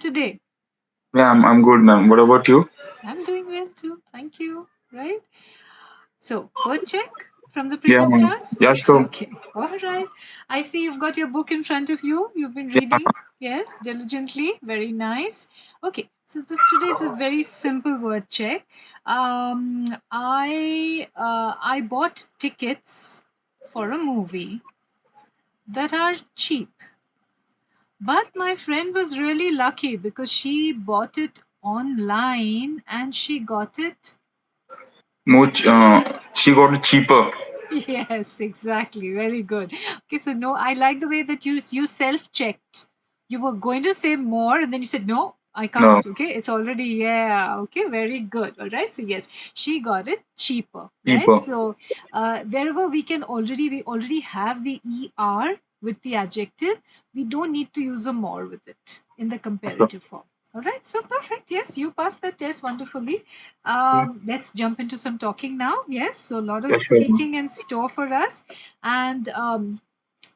today? Yeah, I'm good, ma'am. What about you? I'm doing well too. Thank you. Right? So, word check from the Yeah, previous ma'am. class? Yeah, sure. Okay. All right. I see you've got your book in front of you. You've been Yeah, reading. Yes, diligently. Very nice. Okay. So this today is a very simple word check. I bought tickets for a movie that are cheap. But my friend was really lucky because she bought it online and she got it. much. She got it cheaper. Yes, exactly. Very good. Okay, so no, I like the way that you self-checked. You were going to say more and then you said no, I No, can't. Okay, it's already yeah. Okay, very good. All right. So yes, she got it cheaper, right? cheaper. So wherever we already have the er with the adjective, we don't need to use a more with it in the Sure. comparative form. All right, so perfect. Yes, you passed that test wonderfully. Let's jump into some talking now. Yes, so a lot of Yeah, sure, ma'am. speaking in store for us. And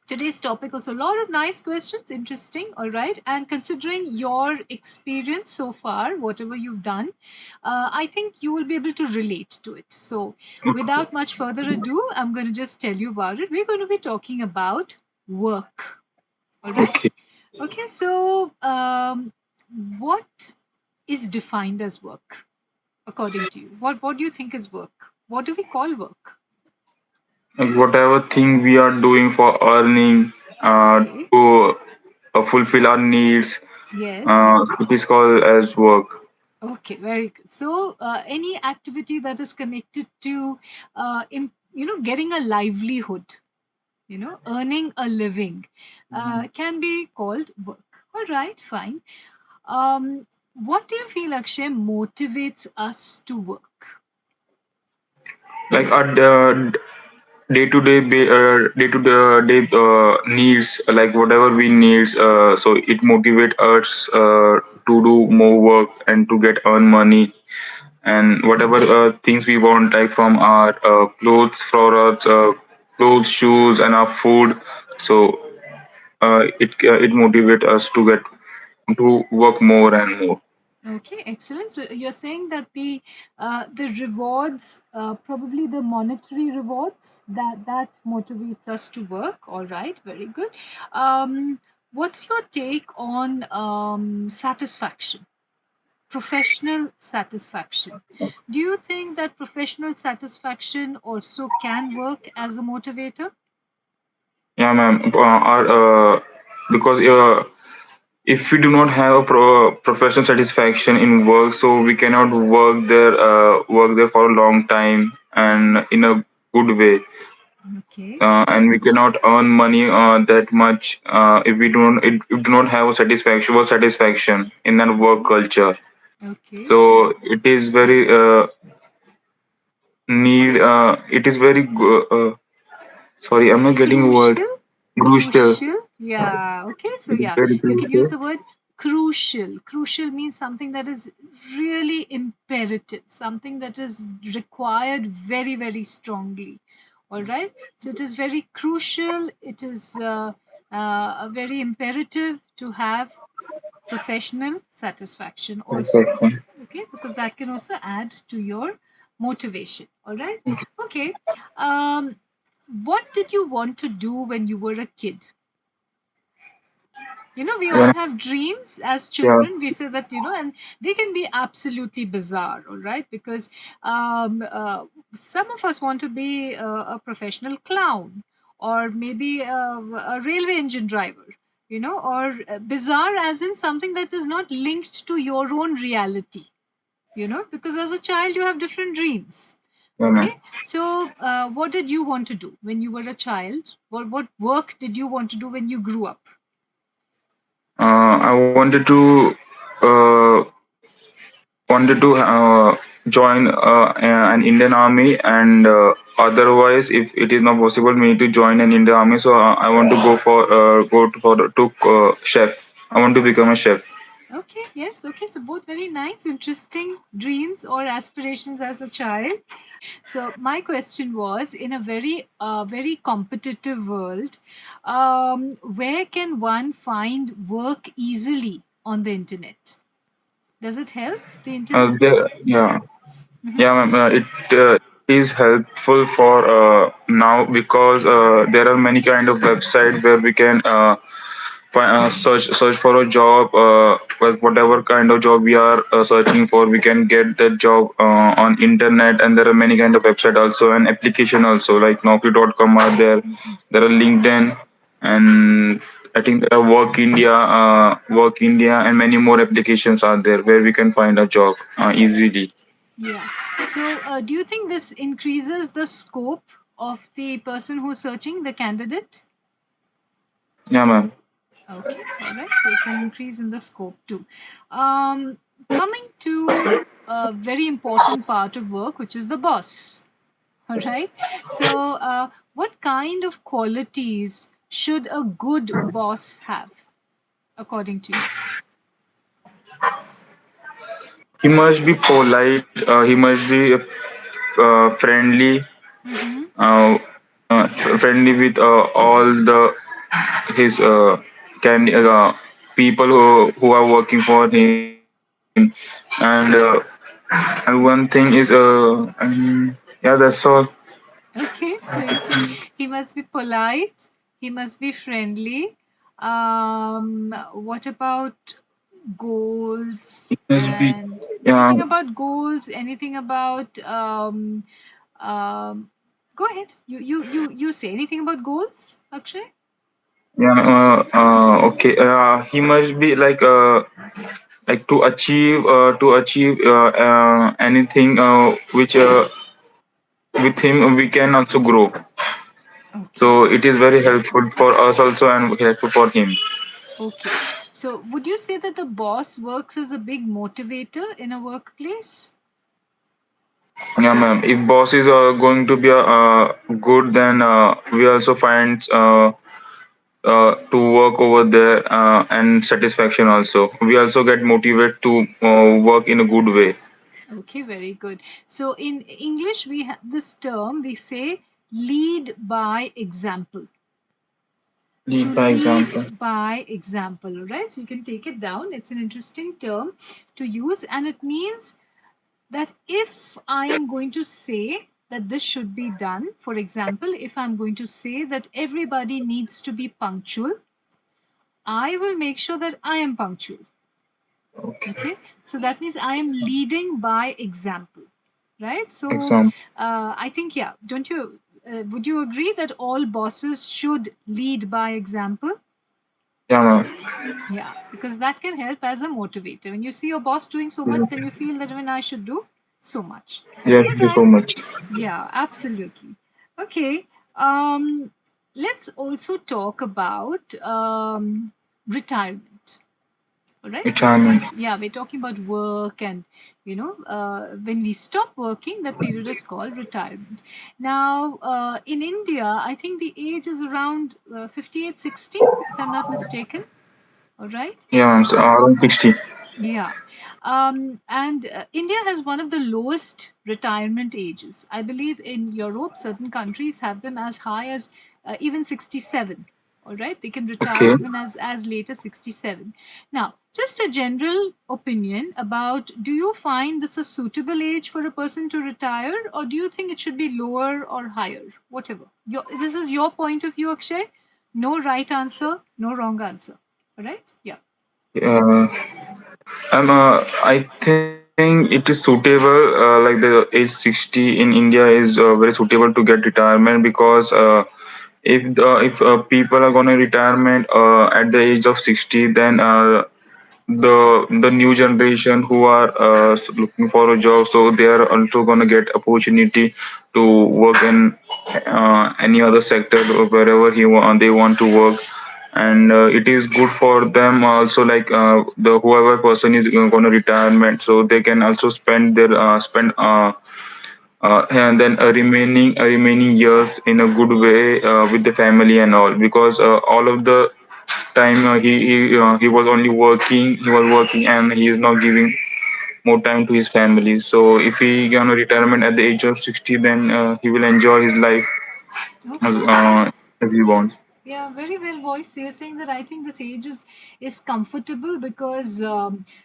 today's topic was a lot of nice questions, interesting. All right. And considering your experience so far, whatever you've done, I think you will be able to relate to it. So, without much further ado, I'm going to just tell you about it. We're going to be talking about work. All right. Okay. Okay. So, what is defined as work? According to you, what do you think is work? What do we call work? Like whatever thing we are doing for earning, Okay. to fulfill our needs, Yes. it is called as work. Okay, very good. So any activity that is connected to getting a livelihood, earning a living, can be called work. All right, fine. What do you feel, Akshay, motivates us to work? Like our day to needs, like whatever we needs. So it motivate us to do more work and to get earn money and whatever things we want, like from our clothes, for our clothes, shoes, and our food. So it motivates us to get to work more and more. Okay, excellent. So you're saying that the rewards, probably the monetary rewards, that motivates us to work. All right, very good. What's your take on satisfaction, professional satisfaction? Do you think that professional satisfaction also can work as a motivator? Yeah, ma'am. Because if we do not have a professional satisfaction in work, so we cannot work there for a long time and in a good way. Okay, And we cannot earn money that much if if we do not have a satisfaction in that work culture. okay. So it is very it is very sorry, I'm not getting a word. Crucial, Crucial. crucial. Yeah. Okay. So It is yeah, very you can use crucial. the word crucial. Crucial means something that is really imperative, something that is required very, very strongly. All right. So it is very crucial. It is very imperative to have professional satisfaction also. Satisfaction. Okay, because that can also add to your motivation. All right. Okay. Um, what did you want to do when you were a kid? We all When, have dreams as yeah, children. We say that, and they can be absolutely bizarre, all right? Because some of us want to be a professional clown or maybe a railway engine driver, or bizarre as in something that is not linked to your own reality, because as a child you have different dreams. yeah, ma'am. Okay, so what did you want to do when you were a child? What work did you want to do when you grew up? I wanted to join an Indian army, and otherwise, if it is not possible me to join an Indian army, so I want to go to chef. I want to become a chef. Okay, yes, okay, so both very nice, interesting dreams or aspirations as a child. So my question was, in a very competitive world, where can one find work easily? on the internet? Does it help, the internet? Yeah, Mm-hmm. yeah, ma'am. It is helpful for now because there are many kind of website where we can search for a job. Like whatever kind of job we are searching for, we can get that job on internet. And there are many kind of website also and application also, like Naukri.com are there. There are LinkedIn, and I think there are Work India, and many more applications are there where we can find a job easily. Yeah. So, do you think this increases the scope of the person who's searching, the candidate? Yeah, ma'am. Okay, all right. So it's an increase in the scope too. Coming to a very important part of work, which is the boss. All right. So, what kind of qualities should a good boss have, according to you? He must be polite. He must be friendly, Mm-hmm. uh, friendly with all the his can people who are working for him. And one thing is yeah, that's all. Okay, so you say he must be polite, he must be friendly. What about He goals must be, and yeah, anything about goals? Anything about um, go ahead. You say anything about goals, Akshay? yeah, okay, he must be like to achieve anything which with him we can also grow. Okay, So it is very helpful for us also and helpful for him. okay. So would you say that the boss works as a big motivator in a workplace? Yeah, ma'am. If boss is going to be good, then we also find to work over there and satisfaction also. We also get motivated to work in a good way. Okay, very good. So in English, we have this term, we say lead by example. To Lead by lead example. by example, right? So you can take it down. It's an interesting term to use, and it means that if I am going to say that this should be done, for example, if I'm going to say that everybody needs to be punctual, I will make sure that I am punctual. Okay. Okay, so that means I am leading by example, right? So Example. I think, yeah, don't you, would you agree that all bosses should lead by example? Yeah, ma'am. Yeah, because that can help as a motivator. When you see your boss doing so much, then you feel that when I should do so much. Yeah, All thank you so right. much. Yeah, absolutely. Okay. Um, let's also talk about retirement. All right, because Retirement. yeah, we're talking about work, and when we stop working, that period is called retirement. Now, in India, I think the age is around 58, 60, if I'm not mistaken. All right. Yeah, ma'am. So, around 60. Yeah. And India has one of the lowest retirement ages. I believe in Europe, certain countries have them as high as even 67. All right. They can retire Okay. even as late as 67. Now, just a general opinion about, do you find this a suitable age for a person to retire, or do you think it should be lower or higher? Whatever. This is your point of view, Akshay. No right answer, no wrong answer. All right. Yeah. Uh, I think it is suitable. Like the age 60 in India is very suitable to get retirement because if people are going to retirement at the age of 60, then the new generation who are looking for a job, so they are also going to get opportunity to work in any other sector wherever they want to work. And it is good for them also, like the whoever person is going to retirement, so they can also spend and then remaining years in a good way with the family and all, because all of the time he was only working, and he is not giving more time to his family. So if he gonna retirement at the age of 60, then he will enjoy his life as, Okay, uh, that's as he wants. Yeah, very well voiced. So you're saying that I think this age is comfortable because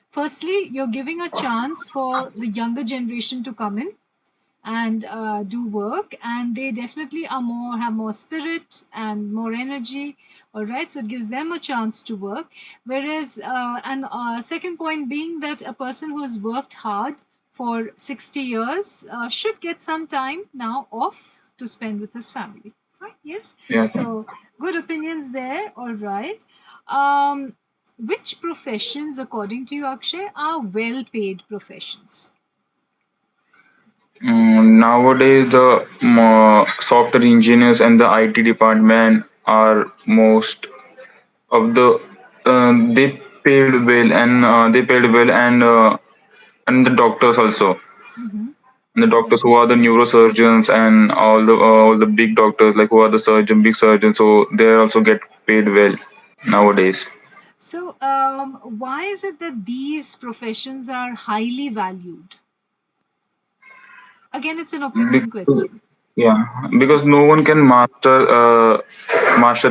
firstly, you're giving a chance for the younger generation to come in and do work, and they definitely are more have more spirit and more energy. All right, so it gives them a chance to work. Whereas and second point being that a person who has worked hard for 60 years should get some time now off to spend with his family. Fine, yes. Yeah. So good opinions there. All right. um, which professions according to you, Akshay, are well paid professions? Nowadays, the software engineers and the IT department are most of the they paid well, and the doctors also. Mm-hmm. The doctors who are the neurosurgeons and all the big doctors, like who are the big surgeons, so they also get paid well nowadays. So, why is it that these professions are highly valued? Again, it's an opinion Because, question. yeah, because no one can master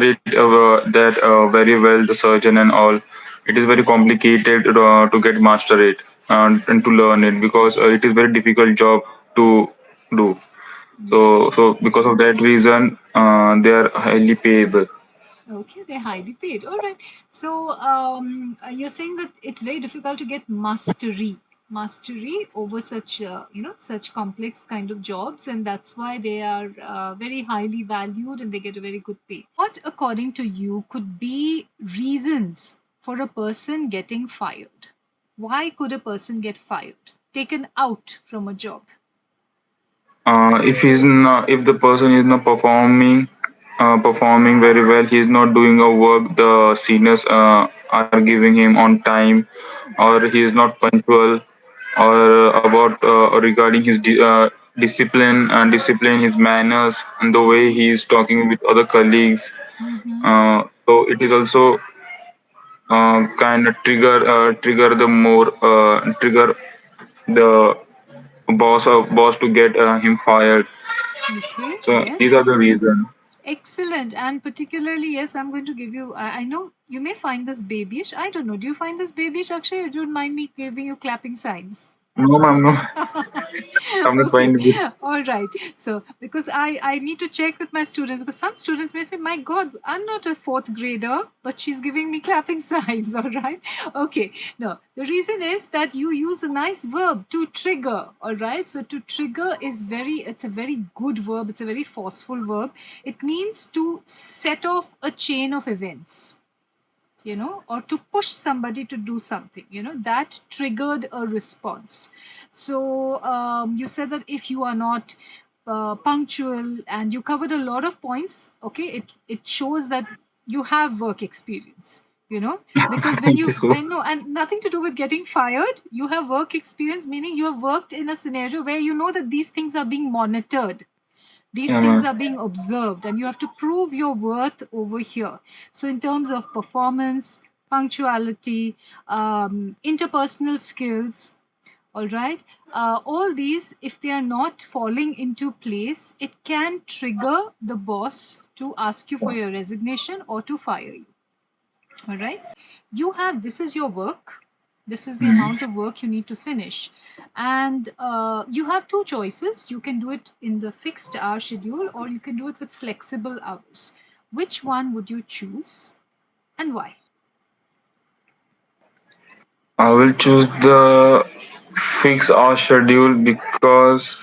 it that very well, the surgeon and all. It is very complicated to get master it and to learn it, because it is very difficult job to do. So Yes. so because of that reason, they are highly payable. Okay, they're highly paid. All right. So, you're saying that it's very difficult to get mastery over such such complex kind of jobs, and that's why they are very highly valued and they get a very good pay. What, according to you, could be reasons for a person getting fired? Why could a person get fired, taken out from a job? If the person is not performing very well, he is not doing a work the seniors are giving him on time, or he is not punctual, or about regarding his discipline, his manners, and the way he is talking with other colleagues. Mm-hmm. So it is also kind of trigger the more trigger the boss to get him fired. Okay, So these yes. are the reasons. Excellent. And particularly, yes, I'm going to give you, I know you may find this babyish. I don't know. Do you find this babyish, Akshay? You don't mind me giving you clapping signs? No, ma'am, no. I'm not Okay, trying to be. all right. So because I need to check with my students, because some students may say, my god, I'm not a fourth grader, but she's giving me clapping signs. All right. Okay, no, the reason is that you use a nice verb, to trigger. All right, so to trigger is it's a very good verb, it's a very forceful verb. It means to set off a chain of events, or to push somebody to do something, that triggered a response. So you said that if you are not punctual, and you covered a lot of points. Okay, it shows that you have work experience, because when Thank you you so. when no, and nothing to do with getting fired. You have work experience, meaning you have worked in a scenario where you know that these things are being monitored, these Yeah, things ma'am. are being observed, and you have to prove your worth over here. So in terms of performance, punctuality, interpersonal skills, all right, all these, if they are not falling into place, it can trigger the boss to ask you for your resignation or to fire you. All right. You have, this is your work. This is the Mhm. amount of work you need to finish. And you have two choices. You can do it in the fixed hour schedule, or you can do it with flexible hours. Which one would you choose and why? I will choose the fixed hour schedule because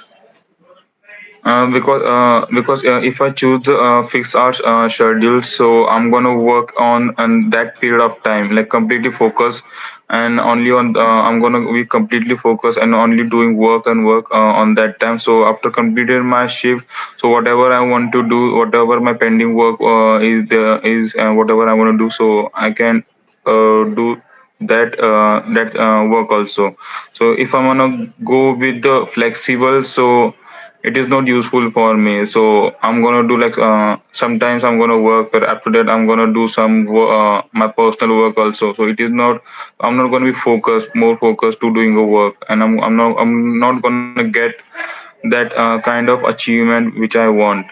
if I choose the fixed hours schedule, so I'm gonna work on that period of time, like completely focus, and only on I'm gonna be completely focused and only doing work and work on that time. So after completing my shift, so whatever I want to do, whatever my pending work is whatever I want to do, so I can do that work also. So if I wanna go with the flexible, so it is not useful for me. So I'm gonna do like sometimes I'm gonna work, but after that I'm gonna do my personal work also. So it is not, I'm not gonna be more focused to doing a work, and I'm not gonna get that kind of achievement which I want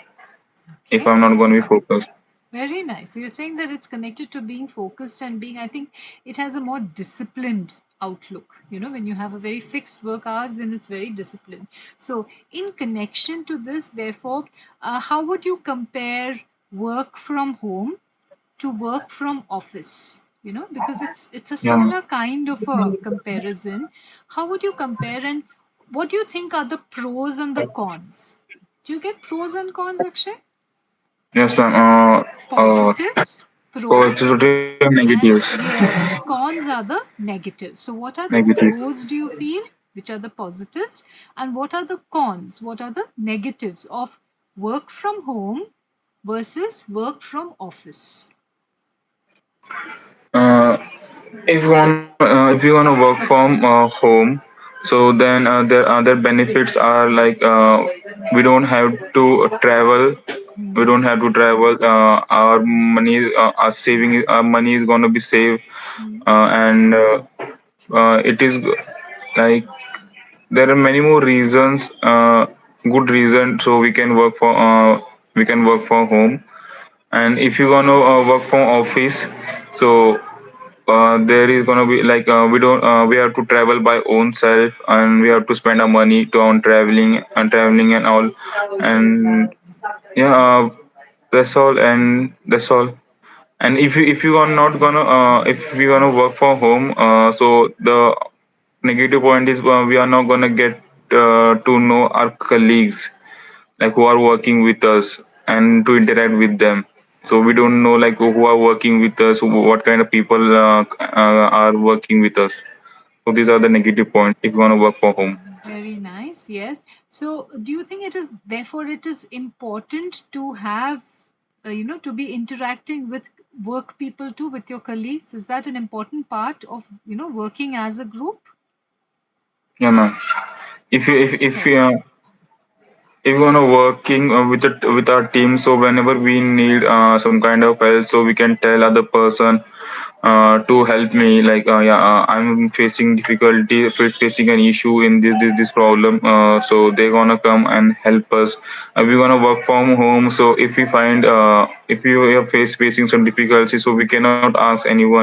if Okay. I'm not gonna be focused. Very nice. So you're saying that it's connected to being focused and being, I think it has a more disciplined outlook. You know, when you have a very fixed work hours, then it's very disciplined. So, in connection to this, therefore, how would you compare work from home to work from office? You know, because it's a Yeah. similar kind of a comparison. How would you compare, and what do you think are the pros and the cons? Do you get pros and cons, Akshay? Yes, ma'am. Positives, pros, Positive and negatives. and yes, cons are the negatives. So, what are the Negative. pros do you feel, which are the positives, and what are the cons, what are the negatives of work from home versus work from office? Uh, if you wanna work from home, so then there other benefits are like we don't have to travel. We Hmm. don't have to travel. Our money, our saving, our money is gonna be saved, Hmm. and it is like there are many more reasons, good reason, so we can work from home. And if you gonna work from office, so there is gonna be like we don't we have to travel by own self, and we have to spend our money to on traveling and all. And yeah, that's all, and that's all. And if you are not gonna if we gonna work from home, so the negative point is we are not gonna get to know our colleagues, like who are working with us, and to interact with them. So we don't know like who are working with us, what kind of people are working with us. So these are the negative points if you want to work from home. Very nice. Yes. So, do you think it is therefore it is important to have, to be interacting with work people too, with your colleagues? Is that an important part of working as a group? Yeah, ma'am. If you Please if tell you me. if we are working with our team, so whenever we need some kind of help, so we can tell other person to help me, like yeah, I'm facing difficulty, facing an issue in this problem, so they're gonna come and help us. We're gonna work from home, so if we find if you are facing some difficulty, so we cannot ask anyone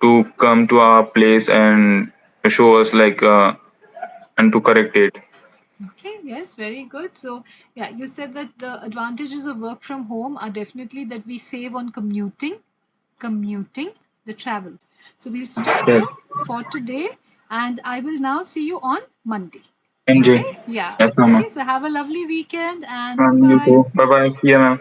to come to our place and show us like and to correct it. Okay, yes, very good. So, yeah, you said that the advantages of work from home are definitely that we save on commuting, the travel. So, we'll stop Yes. here for today, and I will now see you on Monday. NJ. Okay, yeah. Yes, ma'am. Okay, so have a lovely weekend and bye You bye. too. Bye bye. See you, ma'am.